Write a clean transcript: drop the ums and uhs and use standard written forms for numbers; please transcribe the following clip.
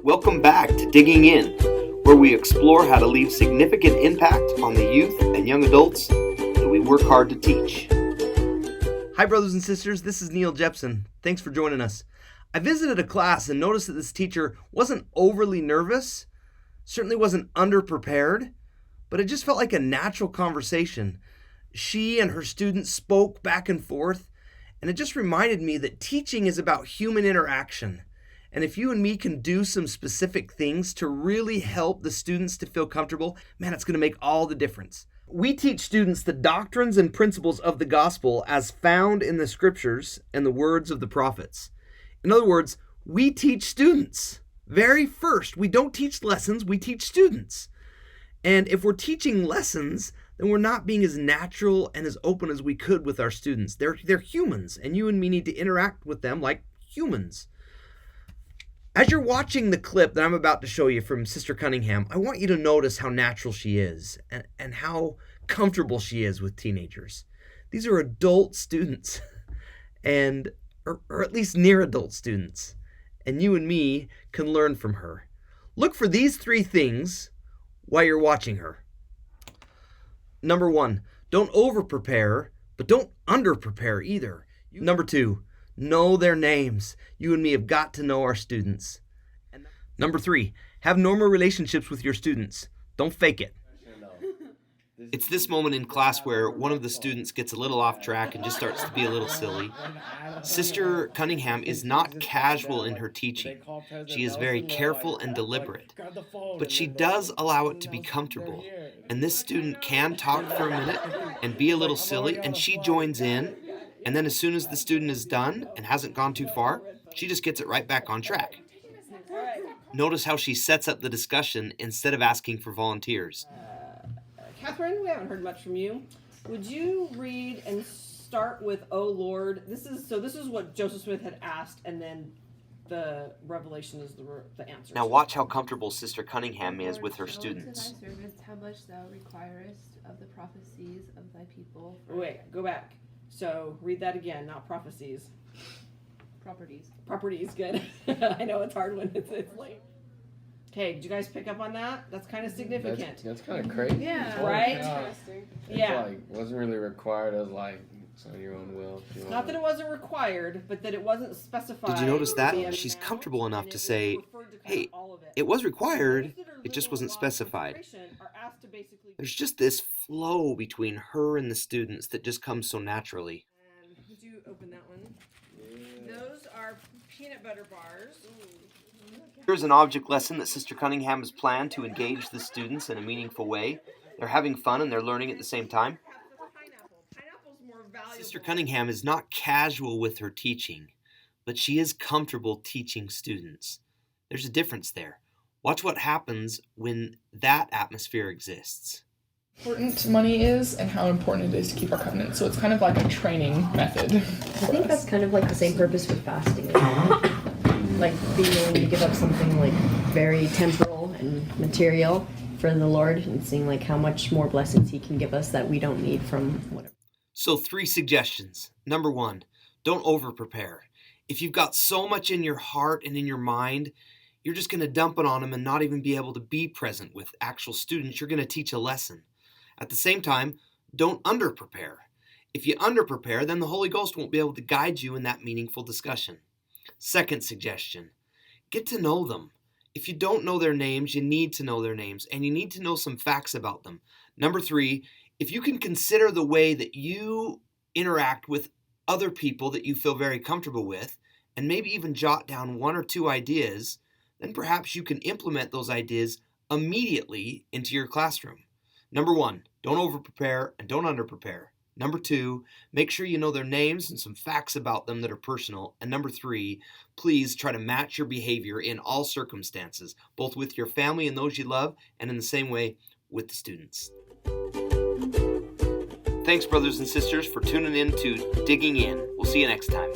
Welcome back to Digging In, where we explore how to leave significant impact on the youth and young adults that we work hard to teach. Hi brothers and sisters, this is Neil Jepson. Thanks for joining us. I visited a class and noticed that this teacher wasn't overly nervous, certainly wasn't underprepared, but it just felt like a natural conversation. She and her students spoke back and forth, and it just reminded me that teaching is about human interaction. And if you and me can do some specific things to really help the students to feel comfortable, man, it's going to make all the difference. We teach students the doctrines and principles of the gospel as found in the scriptures and the words of the prophets. In other words, we teach students. Very first, we don't teach lessons, we teach students. And if we're teaching lessons, then we're not being as natural and as open as we could with our students. They're humans, and you and me need to interact with them like humans. As you're watching the clip that I'm about to show you from Sister Cunningham, I want you to notice how natural she is and how comfortable she is with teenagers. These are adult students, or at least near adult students, and you and me can learn from her. Look for these three things while you're watching her. Number one, don't over-prepare, but don't under-prepare either. Number two, know their names. You and me have got to know our students. Number three, have normal relationships with your students. Don't fake it. It's this moment in class where one of the students gets a little off track and just starts to be a little silly. Sister Cunningham is not casual in her teaching. She is very careful and deliberate, but she does allow it to be comfortable. And this student can talk for a minute and be a little silly, and she joins in. And then as soon as the student is done and hasn't gone too far, she just gets it right back on track. Notice how she sets up the discussion instead of asking for volunteers. Catherine, we haven't heard much from you. Would you read and start with, "O Lord"? This is what Joseph Smith had asked, and then the revelation is the answer. Now watch how comfortable Sister Cunningham is with her students. To thy servants how much thou requirest of the prophecies of thy people. Wait, go back. So read that again, not prophecies. Properties. Properties, good. I know it's hard when it's late. Okay, did you guys pick up on that? That's kind of significant. That's kind of crazy. Yeah. Right? Interesting. Yeah. It's wasn't really required as it's on your own will. Not that it wasn't required, but that it wasn't specified. Did you notice that? the She's amount, comfortable enough and to it say, referred to kind hey, of all of it was required, Those that are it just living wasn't in law specified. concentration are asked to basically- There's just this flow between her and the students that just comes so naturally. Would you open that one? Yeah. Those are peanut butter bars. Here's an object lesson that Sister Cunningham has planned to engage the students in a meaningful way. They're having fun and they're learning at the same time. Pineapple's more valuable. Sister Cunningham is not casual with her teaching, but she is comfortable teaching students. There's a difference there. Watch what happens when that atmosphere exists. Important money is and how important it is to keep our covenant. So it's kind of like a training method. I think that's kind of like the same purpose with fasting. Like being willing to give up something like very temporal and material for the Lord and seeing like how much more blessings He can give us that we don't need from whatever. So 3 suggestions. Number 1, don't over-prepare. If you've got so much in your heart and in your mind, you're just going to dump it on them and not even be able to be present with actual students. You're going to teach a lesson. At the same time, don't under-prepare. If you under-prepare, then the Holy Ghost won't be able to guide you in that meaningful discussion. Second suggestion, get to know them. If you don't know their names, you need to know their names, and you need to know some facts about them. Number 3, if you can consider the way that you interact with other people that you feel very comfortable with, and maybe even jot down 1 or 2 ideas, then perhaps you can implement those ideas immediately into your classroom. Number 1, don't over-prepare and don't under-prepare. Number 2, make sure you know their names and some facts about them that are personal. And number 3, please try to match your behavior in all circumstances, both with your family and those you love, and in the same way with the students. Thanks, brothers and sisters, for tuning in to Digging In. We'll see you next time.